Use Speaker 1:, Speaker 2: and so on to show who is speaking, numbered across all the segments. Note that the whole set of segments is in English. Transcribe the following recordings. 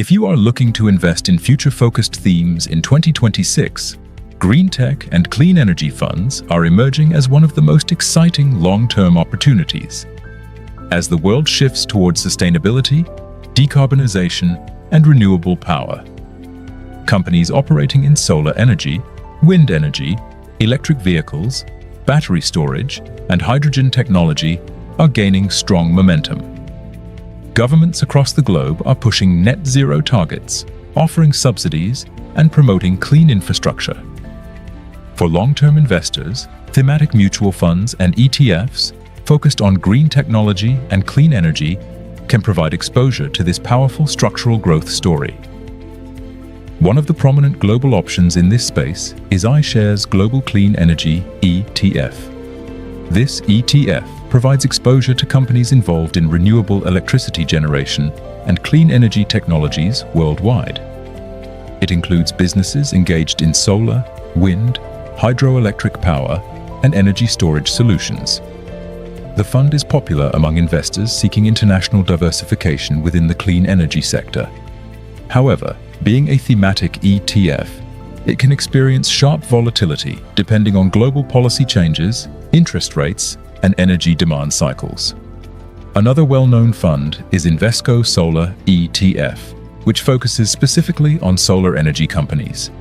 Speaker 1: If you are looking to invest in future-focused themes in 2026, green tech and clean energy funds are emerging as one of the most exciting long-term opportunities. As the world shifts towards sustainability, decarbonization, and renewable power, companies operating in solar energy, wind energy, electric vehicles, battery storage, and hydrogen technology are gaining strong momentum. Governments across the globe are pushing net zero targets, offering subsidies, and promoting clean infrastructure. For long-term investors, thematic mutual funds and ETFs focused on green technology and clean energy can provide exposure to this powerful structural growth story. One of the prominent global options in this space is iShares Global Clean Energy ETF. This ETF provides exposure to companies involved in renewable electricity generation and clean energy technologies worldwide. It includes businesses engaged in solar, wind, hydroelectric power, and energy storage solutions. The fund is popular among investors seeking international diversification within the clean energy sector. However, being a thematic ETF, it can experience sharp volatility depending on global policy changes, interest rates, and energy demand cycles. Another well-known fund is Invesco Solar ETF, which focuses specifically on solar energy companies.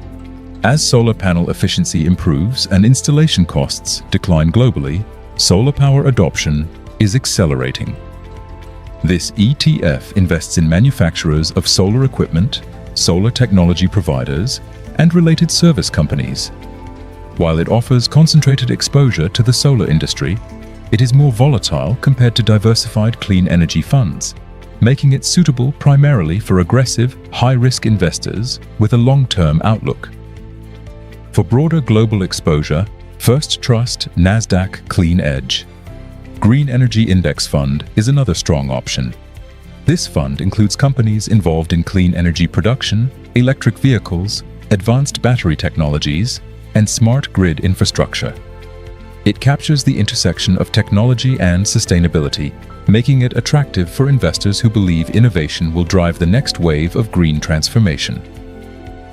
Speaker 1: As solar panel efficiency improves and installation costs decline globally, solar power adoption is accelerating. This ETF invests in manufacturers of solar equipment, solar technology providers, and related service companies. While it offers concentrated exposure to the solar industry, it is more volatile compared to diversified clean energy funds, making it suitable primarily for aggressive, high-risk investors with a long-term outlook. For broader global exposure, First Trust NASDAQ Clean Edge Green Energy Index Fund is another strong option. This fund includes companies involved in clean energy production, electric vehicles, advanced battery technologies, and smart grid infrastructure. It captures the intersection of technology and sustainability, making it attractive for investors who believe innovation will drive the next wave of green transformation.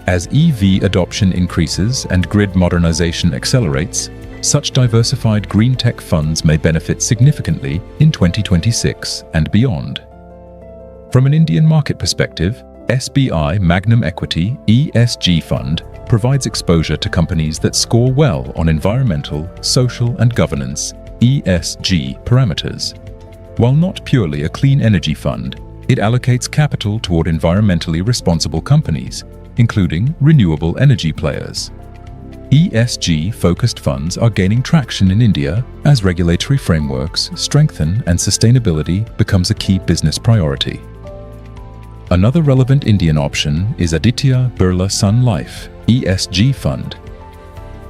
Speaker 1: As EV adoption increases and grid modernization accelerates, such diversified green tech funds may benefit significantly in 2026 and beyond. From an Indian market perspective, SBI Magnum Equity ESG Fund provides exposure to companies that score well on environmental, social, and governance (ESG) parameters. While not purely a clean energy fund, it allocates capital toward environmentally responsible companies, including renewable energy players. ESG-focused funds are gaining traction in India as regulatory frameworks strengthen and sustainability becomes a key business priority. Another relevant Indian option is Aditya Birla Sun Life ESG Fund.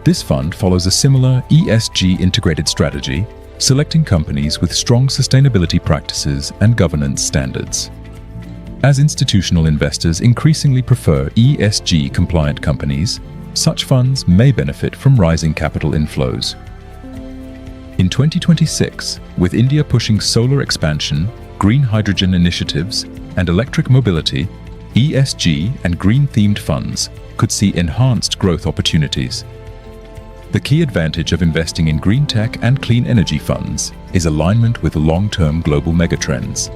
Speaker 1: This fund follows a similar ESG integrated strategy, selecting companies with strong sustainability practices and governance standards. As institutional investors increasingly prefer ESG-compliant companies, such funds may benefit from rising capital inflows. In 2026, with India pushing solar expansion, green hydrogen initiatives, and electric mobility, ESG and green-themed funds could see enhanced growth opportunities. The key advantage of investing in green tech and clean energy funds is alignment with long-term global megatrends.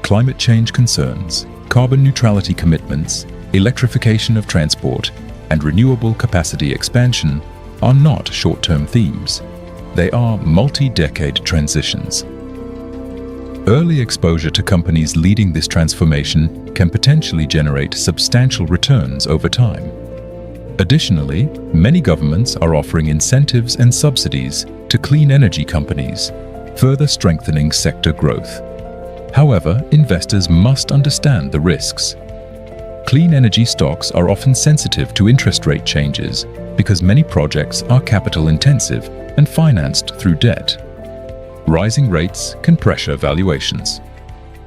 Speaker 1: Climate change concerns, carbon neutrality commitments, electrification of transport, and renewable capacity expansion are not short-term themes. They are multi-decade transitions. Early exposure to companies leading this transformation can potentially generate substantial returns over time. Additionally, many governments are offering incentives and subsidies to clean energy companies, further strengthening sector growth. However, investors must understand the risks. Clean energy stocks are often sensitive to interest rate changes because many projects are capital-intensive and financed through debt. Rising rates can pressure valuations.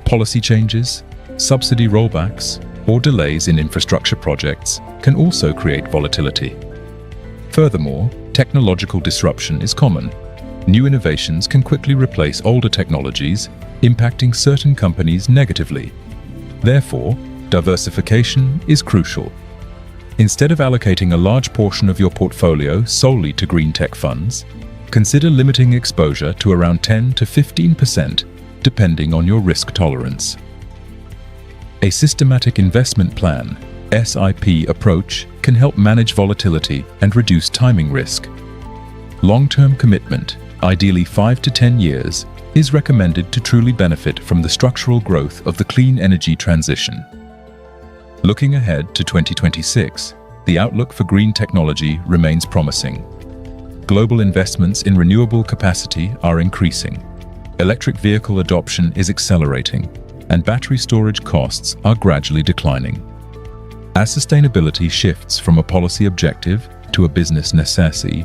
Speaker 1: Policy changes, subsidy rollbacks, or delays in infrastructure projects can also create volatility. Furthermore, technological disruption is common. New innovations can quickly replace older technologies, impacting certain companies negatively. Therefore, Diversification is crucial. Instead of allocating a large portion of your portfolio solely to green tech funds, consider limiting exposure to around 10 to 15%, depending on your risk tolerance. A systematic investment plan, SIP approach, can help manage volatility and reduce timing risk. Long-term commitment, ideally 5 to 10 years, is recommended to truly benefit from the structural growth of the clean energy transition. Looking ahead to 2026, the outlook for green technology remains promising. Global investments in renewable capacity are increasing. Electric vehicle adoption is accelerating, and battery storage costs are gradually declining. As sustainability shifts from a policy objective to a business necessity,